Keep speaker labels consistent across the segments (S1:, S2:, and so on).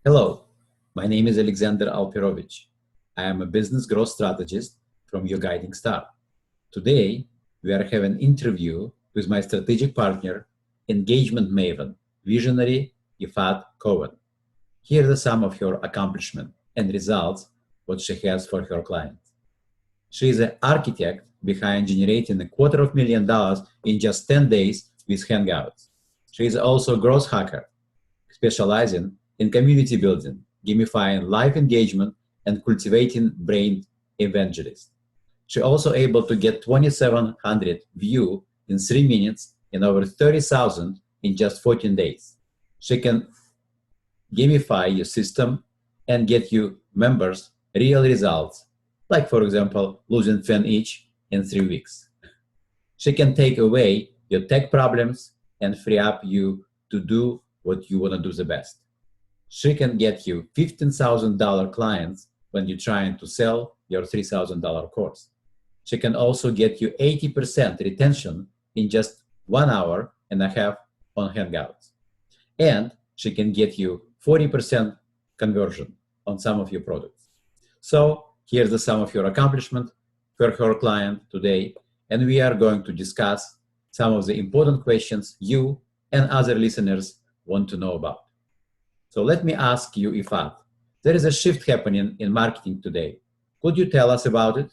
S1: Hello, my name is Alexander Alperovich. I am a business growth strategist from Your Guiding Star. Today, we are having an interview with my strategic partner, engagement maven, visionary Ifat Cohen. Here are some of her accomplishments and results, what she has for her clients. She is an architect behind generating $250,000 in just 10 days with Hangouts. She is also a growth hacker, specializing in community building, gamifying live engagement, and cultivating brain evangelists. She also able to get 2,700 views in 3 minutes and over 30,000 in just 14 days. She can gamify your system and get you members real results, like for example, losing 10 each in 3 weeks. She can take away your tech problems and free up you to do what you want to do the best. She can get you $15,000 clients when you're trying to sell your $3,000 course. She can also get you 80% retention in just 1.5 hours on Hangouts. And she can get you 40% conversion on some of your products. So here's the sum of your accomplishment for her client today. And we are going to discuss some of the important questions you and other listeners want to know about. So let me ask you, Ifat, there is a shift happening in marketing today. Could you tell us about it?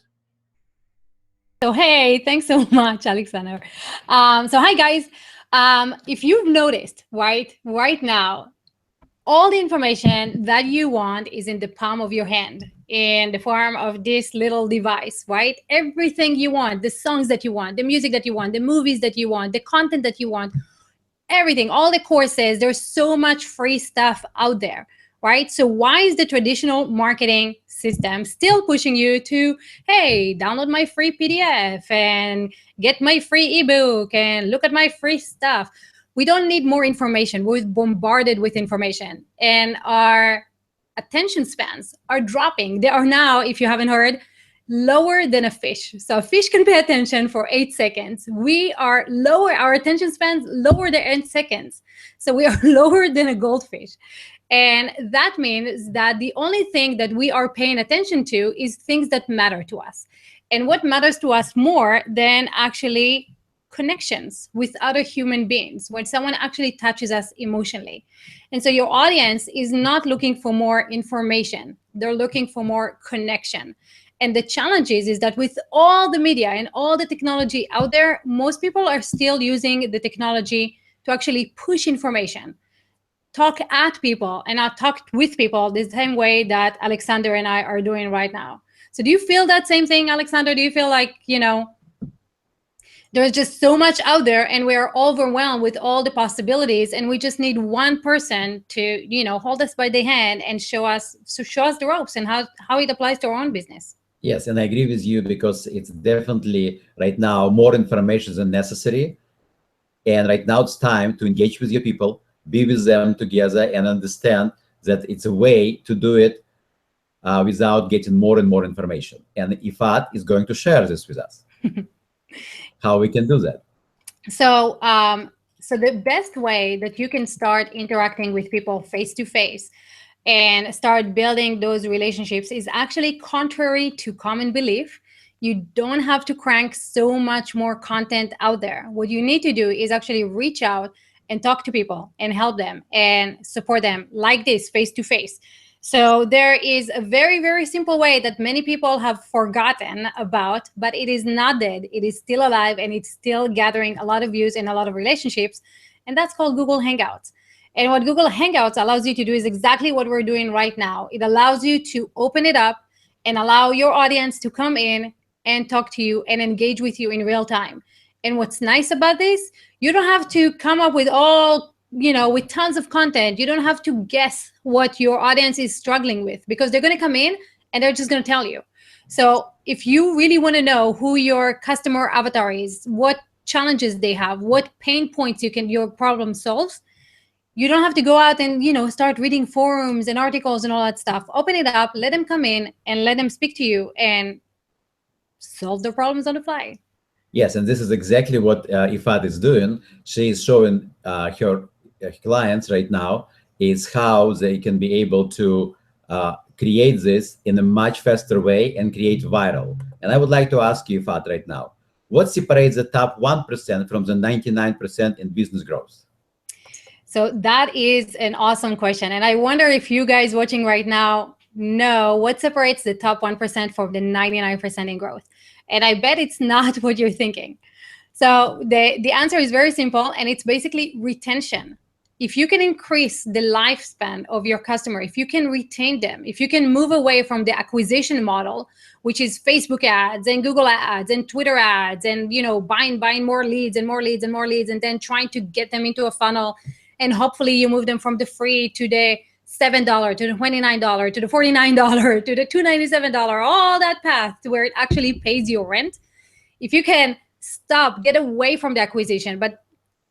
S2: So, hey, thanks so much, Alexander. Hi, guys. If you've noticed, right now, all the information that you want is in the palm of your hand in the form of this little device, right? Everything you want, the songs that you want, the music that you want, the movies that you want, the content that you want, everything, all the courses, there's so much free stuff out there, right? So why is the traditional marketing system still pushing you to, hey, download my free PDF and get my free ebook and look at my free stuff? We don't need more information. We're bombarded with information, and our attention spans are dropping. They are now, if you haven't heard, lower than a fish. So a fish can pay attention for 8 seconds. We are lower, our attention spans lower than 8 seconds. So we are lower than a goldfish. And that means that the only thing that we are paying attention to is things that matter to us. And what matters to us more than actually connections with other human beings, when someone actually touches us emotionally. And so your audience is not looking for more information. They're looking for more connection. And the challenge is that with all the media and all the technology out there, most people are still using the technology to actually push information, talk at people, and not talk with people the same way that Alexander and I are doing right now. So do you feel that same thing, Alexander? Do you feel like, there's just so much out there and we're overwhelmed with all the possibilities, and we just need one person to, hold us by the hand and show us the ropes and how it applies to our own business?
S1: Yes, and I agree with you, because it's definitely right now more information than necessary. And right now it's time to engage with your people, be with them together, and understand that it's a way to do it without getting more and more information. And Ifat is going to share this with us, how we can do that.
S2: So, so the best way that you can start interacting with people face to face and start building those relationships is actually contrary to common belief. You don't have to crank so much more content out there. What you need to do is actually reach out and talk to people and help them and support them like this, face to face. So there is a very, very simple way that many people have forgotten about, but it is not dead. It is still alive, and it's still gathering a lot of views and a lot of relationships. And that's called Google Hangouts. And what Google Hangouts allows you to do is exactly what we're doing right now. It allows you to open it up and allow your audience to come in and talk to you and engage with you in real time. And what's nice about this, you don't have to come up with with tons of content. You don't have to guess what your audience is struggling with, because they're going to come in and they're just going to tell you. So if you really want to know who your customer avatar is, what challenges they have, what pain points your problem solves, you don't have to go out and, start reading forums and articles and all that stuff. Open it up, let them come in and let them speak to you and solve their problems on the fly.
S1: Yes, and this is exactly what Ifat is doing. She is showing her clients right now, is how they can be able to create this in a much faster way and create viral. And I would like to ask you, Fat, right now, what separates the top 1% from the 99% in business growth?
S2: So that is an awesome question. And I wonder if you guys watching right now know what separates the top 1% from the 99% in growth. And I bet it's not what you're thinking. So the answer is very simple, and it's basically retention. If you can increase the lifespan of your customer, if you can retain them, if you can move away from the acquisition model, which is Facebook ads and Google ads and Twitter ads and buying more leads and more leads and more leads, and then trying to get them into a funnel, and hopefully you move them from the free to the $7 to the $29 to the $49 to the $297, all that path to where it actually pays your rent. If you can get away from the acquisition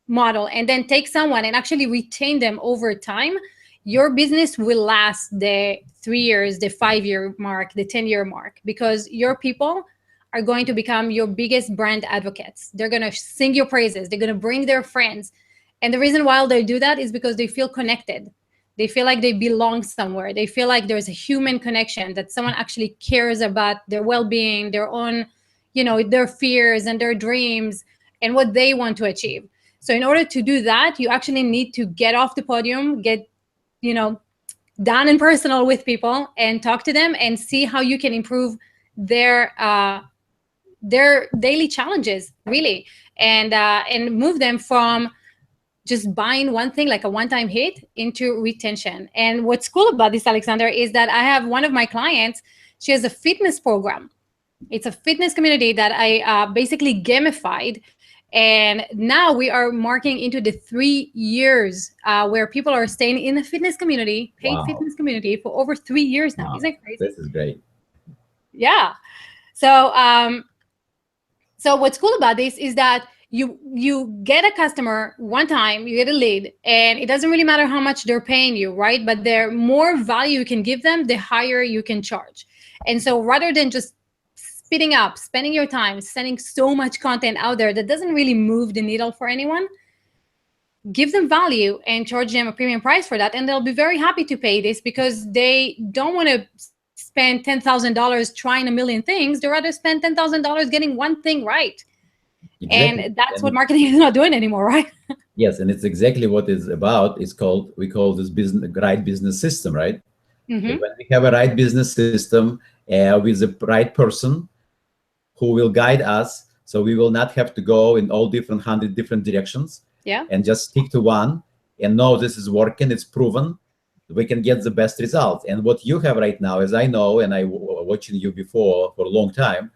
S2: model and then take someone and actually retain them over time, your business will last the 3 years, the 5-year mark, the 10-year mark, because your people are going to become your biggest brand advocates. They're going to sing your praises. They're going to bring their friends. And the reason why they do that is because they feel connected. They feel like they belong somewhere. They feel like there's a human connection, that someone actually cares about their well-being, their own, their fears and their dreams and what they want to achieve. So in order to do that, you actually need to get off the podium, get, down and personal with people and talk to them and see how you can improve their daily challenges, really, and move them from just buying one thing, like a one-time hit, into retention. And what's cool about this, Alexander, is that I have one of my clients, she has a fitness program. It's a fitness community that I basically gamified. And now we are marking into the 3 years where people are staying in the fitness community, paid fitness community, for over 3 years now. Isn't that crazy?
S1: This is great.
S2: Yeah. So, so what's cool about this is that you get a customer one time, you get a lead, and it doesn't really matter how much they're paying you, right? But the more value you can give them, the higher you can charge. And so rather than just spending your time, sending so much content out there that doesn't really move the needle for anyone, give them value and charge them a premium price for that. And they'll be very happy to pay this, because they don't want to spend $10,000 trying a million things. They rather spend $10,000 getting one thing right. Exactly. And that's what marketing is not doing anymore, right?
S1: Yes, and it's exactly what it's about. We call this right business system, right? Mm-hmm. When we have a right business system with the right person who will guide us, so we will not have to go in all 100 different directions.
S2: Yeah.
S1: And just stick to one and know this is working, it's proven, we can get the best results. And what you have right now, as I know, and I watching you before for a long time,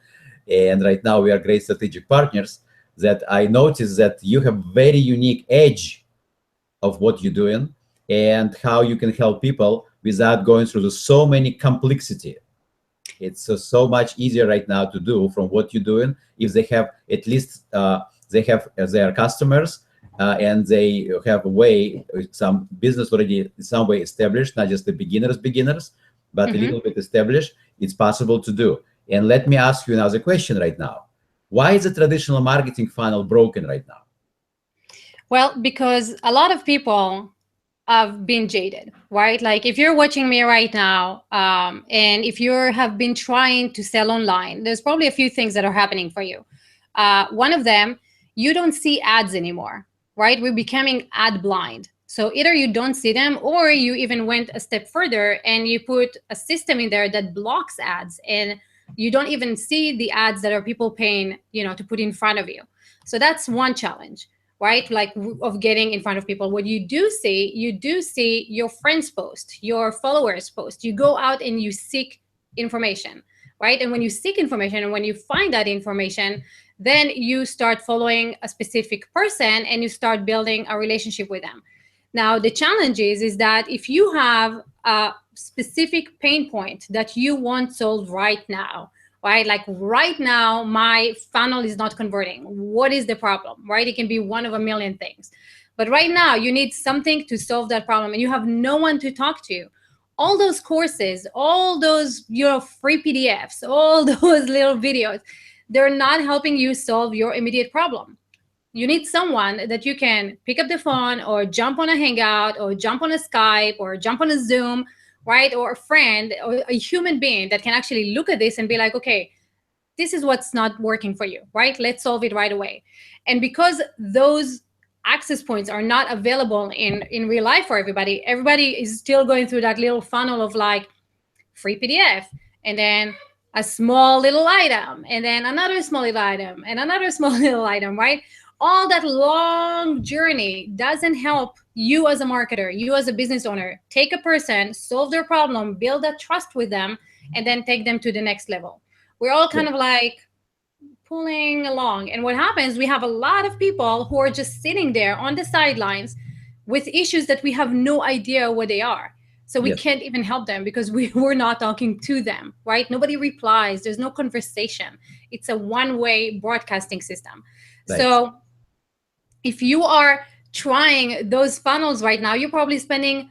S1: and right now we are great strategic partners, that I noticed that you have very unique edge of what you're doing and how you can help people without going through so many complexity. It's so much easier right now to do from what you're doing if they have at least they have their customers and they have a way, some business already in some way established, not just the beginners, but a little bit established. It's possible to do. And let me ask you another question right now. Why is the traditional marketing funnel broken right now?
S2: Well, because a lot of people have been jaded, right? Like if you're watching me right now, and if you have been trying to sell online, there's probably a few things that are happening for you. One of them, you don't see ads anymore, right? We're becoming ad blind. So either you don't see them, or you even went a step further and you put a system in there that blocks ads, and you don't even see the ads that are people paying, to put in front of you. So that's one challenge, right? Like of getting in front of people. What you do see your friends post, your followers post. You go out and you seek information, right? And when you seek information and when you find that information, then you start following a specific person and you start building a relationship with them. Now, the challenge is that if you have a specific pain point that you want solved right now, right? Like right now, my funnel is not converting. What is the problem, right? It can be one of a million things. But right now, you need something to solve that problem and you have no one to talk to. All those courses, all those free PDFs, all those little videos, they're not helping you solve your immediate problem. You need someone that you can pick up the phone or jump on a Hangout or jump on a Skype or jump on a Zoom, right? Or a friend or a human being that can actually look at this and be like, okay, this is what's not working for you, right? Let's solve it right away. And because those access points are not available in real life for everybody, everybody is still going through that little funnel of like free PDF, and then a small little item, and then another small little item, and another small little item, right? All that long journey doesn't help you as a marketer, you as a business owner. Take a person, solve their problem, build that trust with them, and then take them to the next level. We're all
S1: Yeah.
S2: kind of like pulling along. And what happens, we have a lot of people who are just sitting there on the sidelines with issues that we have no idea what they are. So we
S1: Yes.
S2: can't even help them because we're not talking to them, right? Nobody replies. There's no conversation. It's a one-way broadcasting system.
S1: Right.
S2: So if you are trying those funnels right now, you're probably spending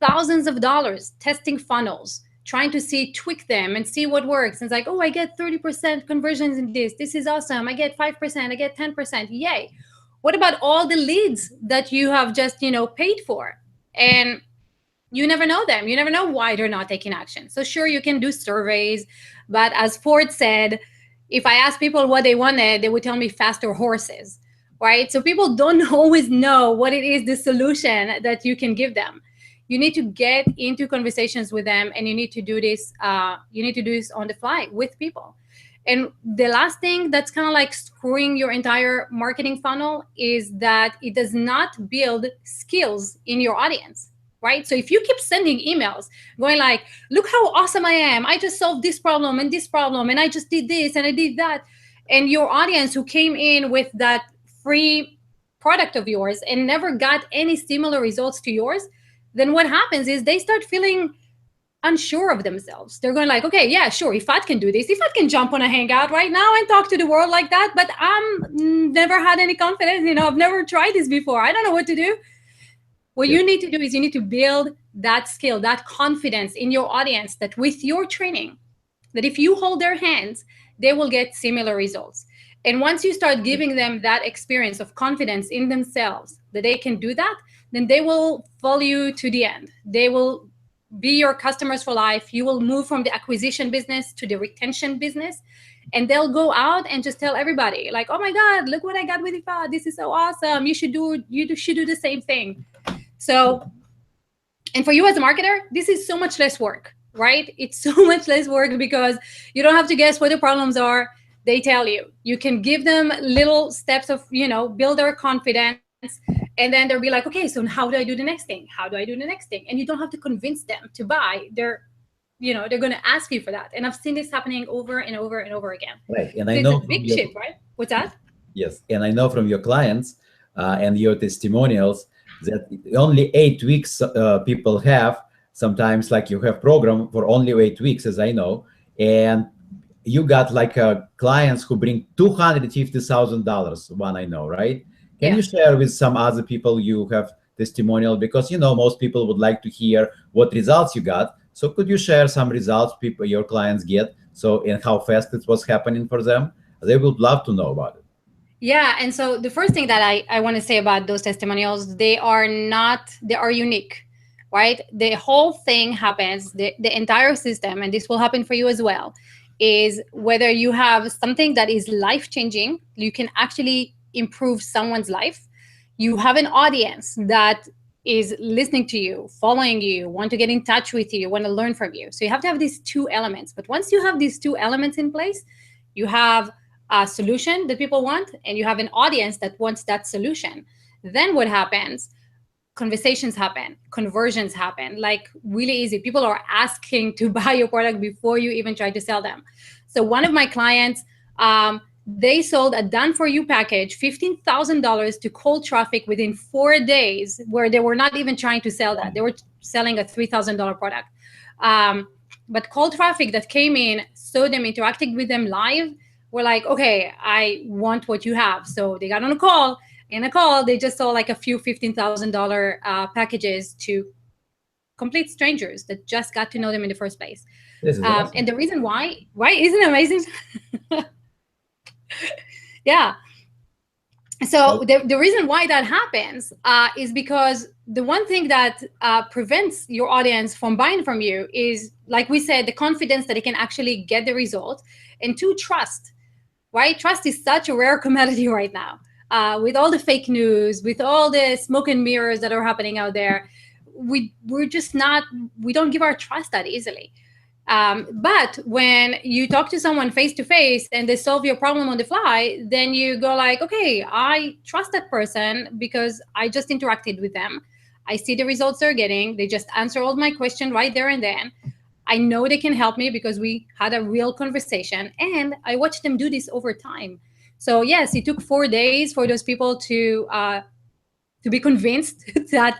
S2: thousands of dollars testing funnels, trying to see, tweak them and see what works. And it's like, oh, I get 30% conversions in this. This is awesome. I get 5%, I get 10%. Yay. What about all the leads that you have just, paid for? And you never know them. You never know why they're not taking action. So sure, you can do surveys, but as Ford said, if I asked people what they wanted, they would tell me faster horses, right? So people don't always know what it is, the solution that you can give them. You need to get into conversations with them, and you need to do this. You need to do this on the fly with people. And the last thing that's kind of like screwing your entire marketing funnel is that it does not build skills in your audience, right? So if you keep sending emails going like, look how awesome I am, I just solved this problem, and I just did this and I did that, and your audience who came in with that free product of yours and never got any similar results to yours, then what happens is they start feeling unsure of themselves. They're going like, okay, yeah, sure, if I can do this, if I can jump on a Hangout right now and talk to the world like that, but I'm never had any confidence, I've never tried this before, I don't know what to do. What
S1: Yes.
S2: you need to do is you need to build that skill, that confidence in your audience, that with your training, that if you hold their hands, they will get similar results. And once you start giving them that experience of confidence in themselves, that they can do that, then they will follow you to the end. They will be your customers for life. You will move from the acquisition business to the retention business. And they'll go out and just tell everybody, like, oh my God, look what I got with IFA. This is so awesome. You should do the same thing. So, and for you as a marketer, this is so much less work, right? It's so much less work because you don't have to guess what the problems are. They tell you. You can give them little steps of, build their confidence. And then they'll be like, okay, so how do I do the next thing? How do I do the next thing? And you don't have to convince them to buy. They're going to ask you for that. And I've seen this happening over and over and over again.
S1: Right. And
S2: So
S1: I
S2: it's a
S1: know from
S2: big
S1: your,
S2: shift, right? What's that?
S1: yes, and I know from your clients and your testimonials that only 8 weeks people have. Sometimes, like you have program for only 8 weeks, as I know, and you got like clients who bring $250,000. One I know, right? Can
S2: Yeah.
S1: you share with some other people you have testimonial? Because most people would like to hear what results you got. So could you share some results people your clients get? So and how fast it was happening for them? They would love to know about it.
S2: Yeah. And so the first thing that I want to say about those testimonials, they are unique, right? The whole thing happens, the entire system, and this will happen for you as well, is whether you have something that is life changing, you can actually improve someone's life. You have an audience that is listening to you, following you, want to get in touch with you, want to learn from you. So you have to have these two elements. But once you have these two elements in place, you have a solution that people want, and you have an audience that wants that solution. Then what happens? Conversations happen, conversions happen, like really easy. People are asking to buy your product before you even try to sell them. So one of my clients, they sold a done for you package, $15,000 to cold traffic within 4 days, where they were not even trying to sell that. They were selling a $3,000 product. But cold traffic that came in, saw them, interacting with them live, were like, okay, I want what you have. So they got on a call. In a call, they just saw like a few $15,000 packages to complete strangers that just got to know them in the first place.
S1: This is awesome.
S2: And the reason why, right? Isn't it amazing? Yeah. So the reason why that happens is because the one thing that prevents your audience from buying from you is, like we said, the confidence that they can actually get the result, and two, trust. Right? Trust is such a rare commodity right now. With all the fake news, with all the smoke and mirrors that are happening out there, we're just not, we don't give our trust that easily. But when you talk to someone face to face and they solve your problem on the fly, then you go like, okay, I trust that person because I just interacted with them. I see the results they're getting. They just answer all my questions right there and then. I know they can help me because we had a real conversation, and I watched them do this over time. So yes, it took 4 days for those people to be convinced that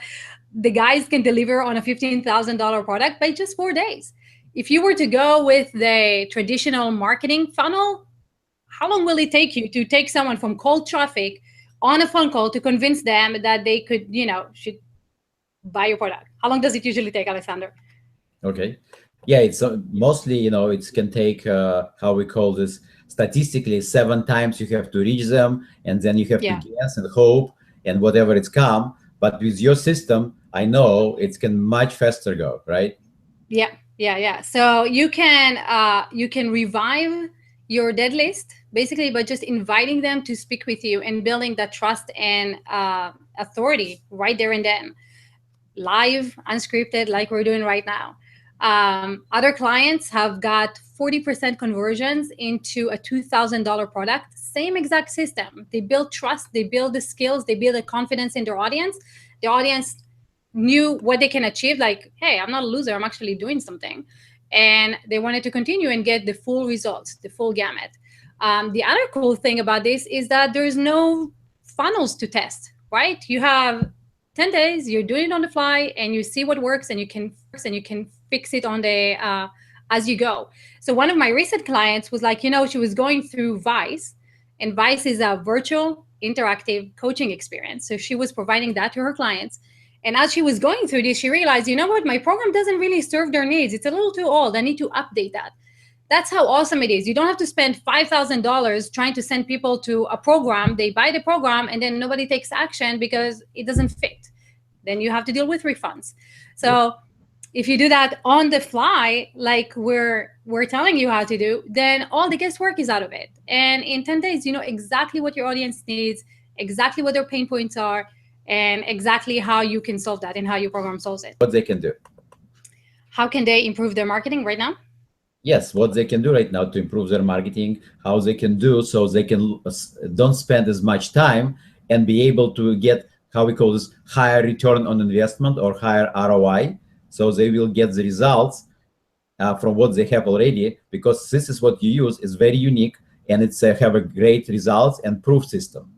S2: the guys can deliver on a $15,000 product by just 4 days. If you were to go with the traditional marketing funnel, how long will it take you to take someone from cold traffic on a phone call to convince them that they could, should buy your product? How long does it usually take, Alexander?
S1: Okay. Yeah, it's mostly, it can take, how we call this, statistically 7 times you have to reach them, and then you have to guess and hope and whatever it's come. But with your system, I know it can much faster go, right?
S2: Yeah. So you can revive your dead list basically by just inviting them to speak with you and building that trust and authority right there and then, live, unscripted, like we're doing right now. Other clients have got 40% conversions into a $2,000 product. Same exact system. They build trust, they build the skills, they build the confidence in their audience. The audience knew what they can achieve, like, hey, I'm not a loser, I'm actually doing something. And they wanted to continue and get the full results, the full gamut. The other cool thing about this is that there's no funnels to test, right? You have 10 days, you're doing it on the fly, and you see what works, and you can fix it on the as you go. So one of my recent clients was like, she was going through Vice, and Vice is a virtual interactive coaching experience. So she was providing that to her clients. And as she was going through this, she realized, you know what, my program doesn't really serve their needs. It's a little too old. I need to update that. That's how awesome it is. You don't have to spend $5,000 trying to send people to a program. They buy the program and then nobody takes action because it doesn't fit. Then you have to deal with refunds. So if you do that on the fly, like we're telling you how to do, then all the guesswork is out of it. And in 10 days, you know exactly what your audience needs, exactly what their pain points are, and exactly how you can solve that and how your program solves it.
S1: What they can do.
S2: How can they improve their marketing right now?
S1: Yes, what they can do right now to improve their marketing, how they can do so they can don't spend as much time and be able to get, how we call this, higher return on investment or higher ROI. So they will get the results from what they have already, because this is what you use is very unique, and it's have a great results and proof system.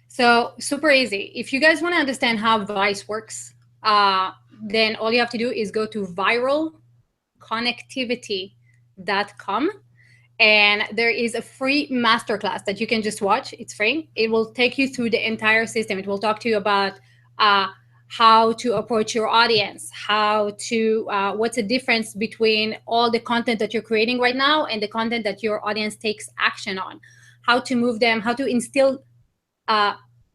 S2: So super easy. If you guys want to understand how Vice works, then all you have to do is go to viralconnectivity.com. And there is a free masterclass that you can just watch. It's free. It will take you through the entire system. It will talk to you about how to approach your audience, how to what's the difference between all the content that you're creating right now and the content that your audience takes action on, how to move them, how to instill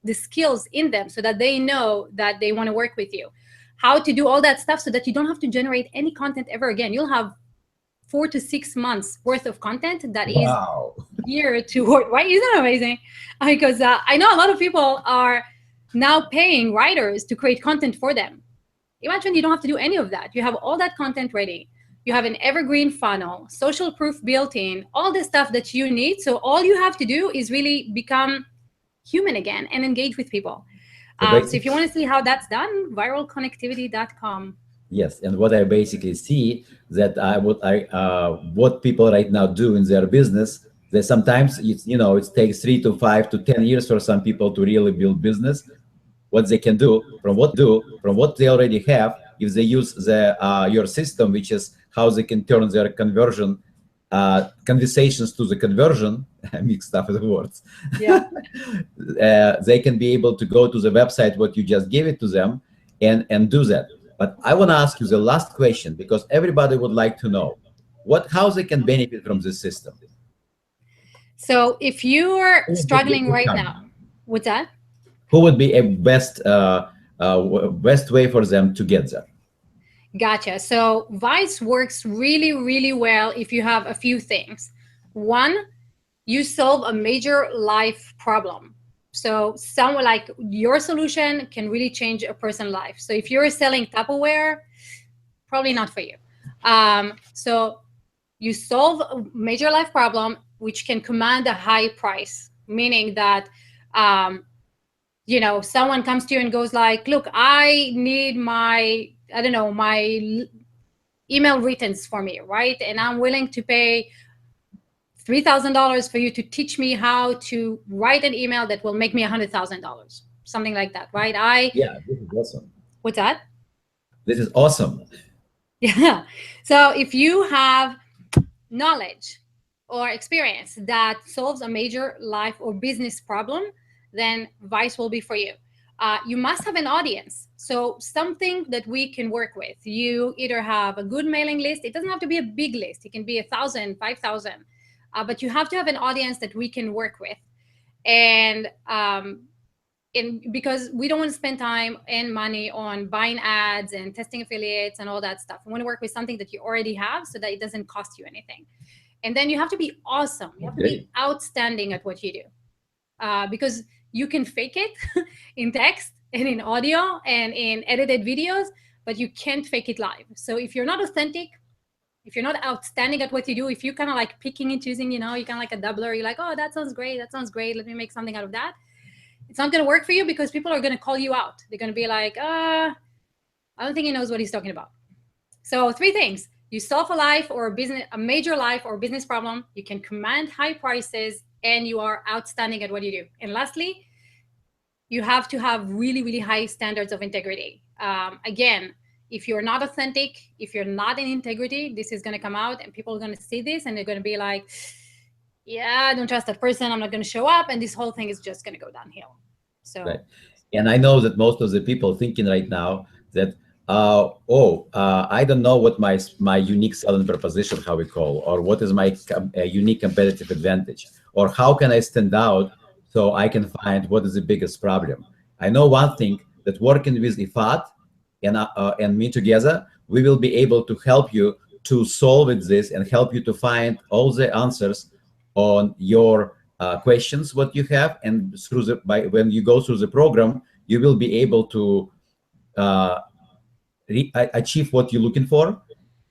S2: the skills in them so that they know that they want to work with you, how to do all that stuff so that you don't have to generate any content ever again. You'll have 4 to 6 months worth of content that is geared toward, right? Isn't that amazing? Because I know a lot of people are now paying writers to create content for them. Imagine you don't have to do any of that. You have all that content ready. You have an evergreen funnel, social proof built in, all the stuff that you need. So all you have to do is really become human again and engage with people. So if you want to see how that's done, viralconnectivity.com.
S1: Yes, and what I basically see that what people right now do in their business, they sometimes it takes 3 to 5 to 10 years for some people to really build business. What they can do from what they already have, if they use the your system, which is how they can turn their conversion conversations to the conversion. I mixed up the words.
S2: Yeah.
S1: They can be able to go to the website what you just gave it to them and do that. But I want to ask you the last question, because everybody would like to know how they can benefit from this system.
S2: So if you are struggling right now, What's that?
S1: Who would be a best way for them to get there?
S2: Gotcha. So Vice works really, really well if you have a few things. One, you solve a major life problem. So someone like your solution can really change a person's life. So if you're selling Tupperware, probably not for you. So you solve a major life problem, which can command a high price, meaning that um, someone comes to you and goes like, look, I need my, I don't know, my email writtens for me, right? And I'm willing to pay $3,000 for you to teach me how to write an email that will make me $100,000, something like that, right?
S1: Yeah, this is awesome.
S2: What's that?
S1: This is awesome.
S2: Yeah. So if you have knowledge or experience that solves a major life or business problem, then Vice will be for you. You must have an audience. So something that we can work with. You either have a good mailing list. It doesn't have to be a big list. It can be 1,000, 5,000. But you have to have an audience that we can work with. And because we don't want to spend time and money on buying ads and testing affiliates and all that stuff. We want to work with something that you already have so that it doesn't cost you anything. And then you have to be awesome. You have to be outstanding at what you do, because you can fake it in text and in audio and in edited videos, but you can't fake it live. So if you're not authentic, if you're not outstanding at what you do, if you're kind of like picking and choosing, you're kind of like a doubler, you're like, oh, that sounds great. That sounds great. Let me make something out of that. It's not going to work for you because people are going to call you out. They're going to be like, I don't think he knows what he's talking about. So 3 things. You solve a life or a major life or business problem. You can command high prices and you are outstanding at what you do. And lastly, you have to have really, really high standards of integrity. Again, if you're not authentic, if you're not in integrity, this is going to come out and people are going to see this and they're going to be like, yeah, I don't trust that person. I'm not going to show up. And this whole thing is just going to go downhill. So,
S1: right. And I know that most of the people thinking right now that, I don't know what my unique selling proposition, how we call, or what is my unique competitive advantage, or how can I stand out so I can find what is the biggest problem. I know one thing, that working with Ifat and me together, we will be able to help you to solve this and help you to find all the answers on your questions what you have, and when you go through the program, you will be able to achieve what you're looking for.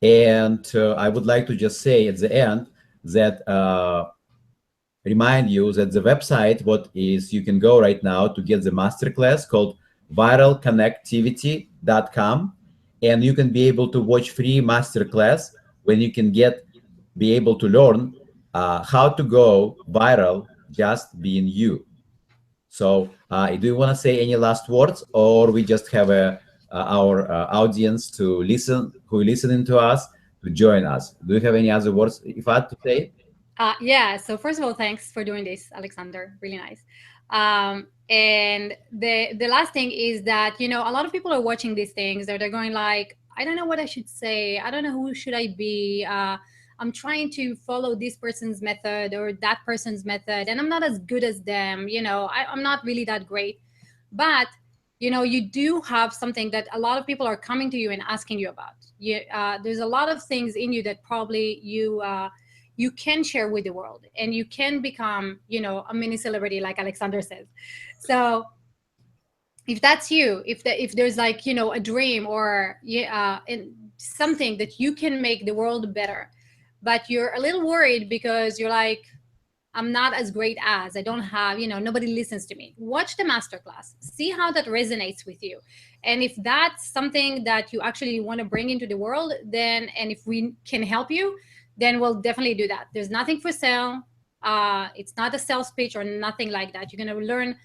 S1: And I would like to just say at the end that remind you that the website what is you can go right now to get the masterclass called viralconnectivity.com, and you can be able to watch free masterclass when you can be able to learn how to go viral just being you. So do you want to say any last words, or we just have our audience to listen, who are listening to us, to join us? Do you have any other words, if I had to say?
S2: Yeah. So first of all, thanks for doing this, Alexander. Really nice. And the last thing is that, a lot of people are watching these things that they're going like, I don't know what I should say. I don't know who should I be. I'm trying to follow this person's method or that person's method, and I'm not as good as them. I'm not really that great. But you do have something that a lot of people are coming to you and asking you about. There's a lot of things in you that probably you can share with the world, and you can become, a mini celebrity, like Alexander says. So if that's you, if there's like, a dream or something that you can make the world better, but you're a little worried because you're like, I'm not as great as, I don't have, nobody listens to me. Watch the masterclass, see how that resonates with you. And if that's something that you actually want to bring into the world, then, and if we can help you, then we'll definitely do that. There's nothing for sale. It's not a sales pitch or nothing like that. You're going to learn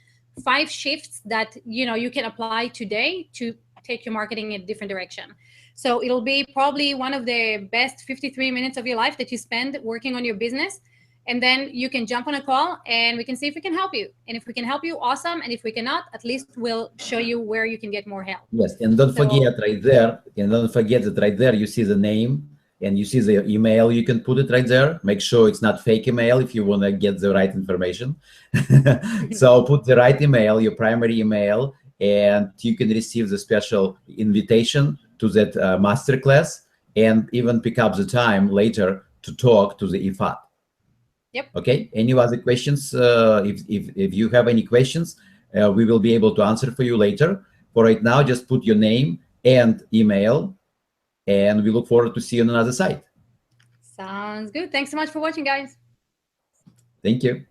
S2: 5 shifts that, you can apply today to take your marketing in a different direction. So it'll be probably one of the best 53 minutes of your life that you spend working on your business. And then you can jump on a call and we can see if we can help you. And if we can help you, awesome. And if we cannot, at least we'll show you where you can get more help.
S1: Yes, and don't forget right there, and don't forget that right there you see the name and you see the email, you can put it right there. Make sure it's not fake email if you want to get the right information. So put the right email, your primary email, and you can receive the special invitation to that masterclass, and even pick up the time later to talk to the IFAT.
S2: Yep.
S1: Okay. Any other questions? If you have any questions, we will be able to answer for you later. For right now, just put your name and email, and we look forward to see you on another site.
S2: Sounds good. Thanks so much for watching, guys.
S1: Thank you.